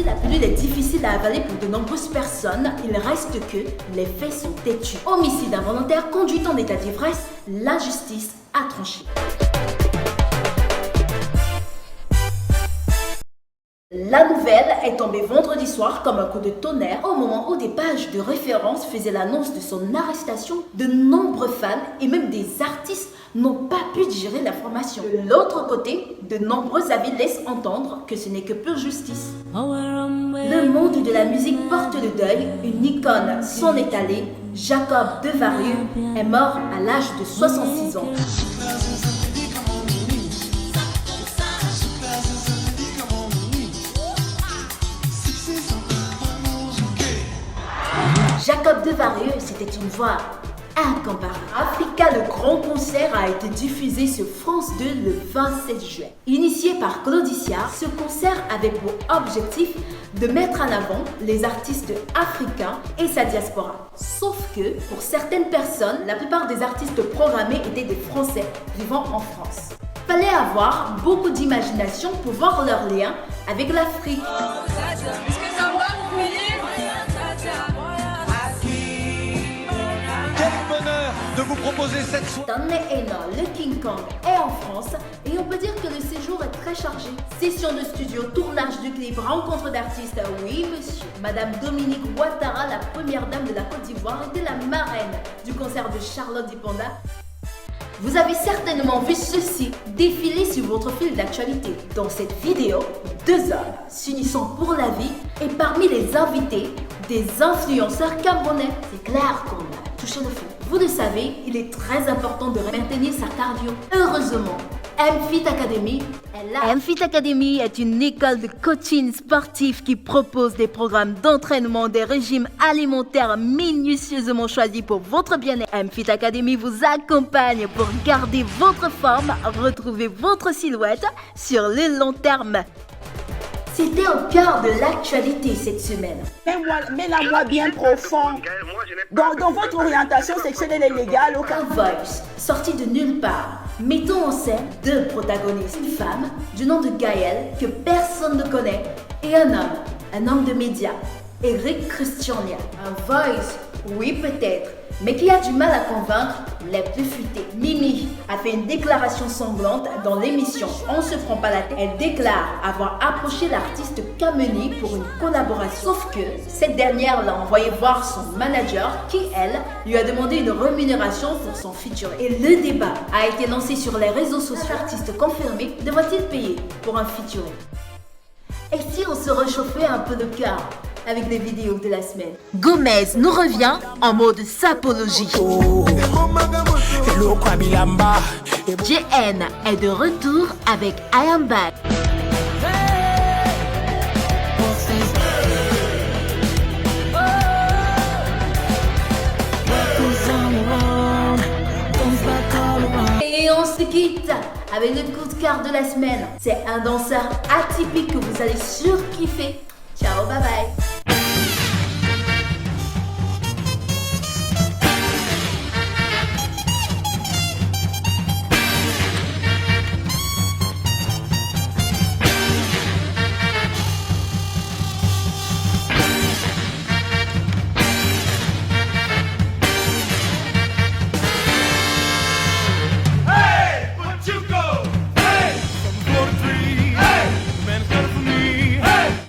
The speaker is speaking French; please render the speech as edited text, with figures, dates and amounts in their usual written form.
Si la pilule est difficile à avaler pour de nombreuses personnes, il reste que les faits sont têtus. Homicide involontaire, conduite en état d'ivresse, la justice a tranché. La nouvelle est tombée vendredi soir comme un coup de tonnerre au moment où des pages de référence faisaient l'annonce de son arrestation. De nombreux fans et même des artistes n'ont pas pu digérer l'information. De l'autre côté, de nombreux avis laissent entendre que ce n'est que pure justice. Le monde de la musique porte le deuil, une icône s'en est allée. Jacob Devarieux est mort à l'âge de 66 ans. Jacob Devarieux, c'était une voix incomparable. Africa, le grand concert a été diffusé sur France 2 le 27 juin. Initié par Claudicia, ce concert avait pour objectif de mettre en avant les artistes africains et sa diaspora. Sauf que, pour certaines personnes, la plupart des artistes programmés étaient des Français vivant en France. Fallait avoir beaucoup d'imagination pour voir leur lien avec l'Afrique. De vous proposer cette soirée. Stanley Eno, le King Kong, est en France et on peut dire que le séjour est très chargé. Session de studio, tournage de clip, rencontre d'artistes, oui monsieur. Madame Dominique Ouattara, la première dame de la Côte d'Ivoire, était la marraine du concert de Charlotte Dipanda. Vous avez certainement vu ceci défiler sur votre fil d'actualité. Dans cette vidéo, deux hommes s'unissant pour la vie et parmi les invités, des influenceurs camerounais. C'est clair qu'on a touché le fond. Vous le savez, il est très important de maintenir sa cardio. Heureusement, M-Fit Academy est là. M-Fit Academy est une école de coaching sportif qui propose des programmes d'entraînement, des régimes alimentaires minutieusement choisis pour votre bien-être. M-Fit Academy vous accompagne pour garder votre forme, retrouver votre silhouette sur le long terme. C'était au cœur de l'actualité cette semaine. Mets-la-moi bien profond. Dans votre orientation sexuelle, elle est légale au Un Voice, sorti de nulle part, mettant en scène deux protagonistes. Une femme du nom de Gaëlle, que personne ne connaît, et un homme de médias, Eric Christiania. Un Voice, oui peut-être, mais qui a du mal à convaincre les plus futés. Mimi a fait une déclaration sanglante dans l'émission On se prend pas la tête. Elle déclare avoir approché l'artiste Kameni pour une collaboration. Sauf que cette dernière l'a envoyé voir son manager qui, elle, lui a demandé une rémunération pour son featuring. Et le débat a été lancé sur les réseaux sociaux. L'artiste confirmé devra-t-il payer pour un featuring? Et si on se réchauffait un peu le cœur avec les vidéos de la semaine? Gomez nous revient en mode sapologie. JN est de retour avec I Am Back. Et on se quitte avec le coup de cœur de la semaine. C'est un danseur atypique que vous allez surkiffer. Ciao, bye bye.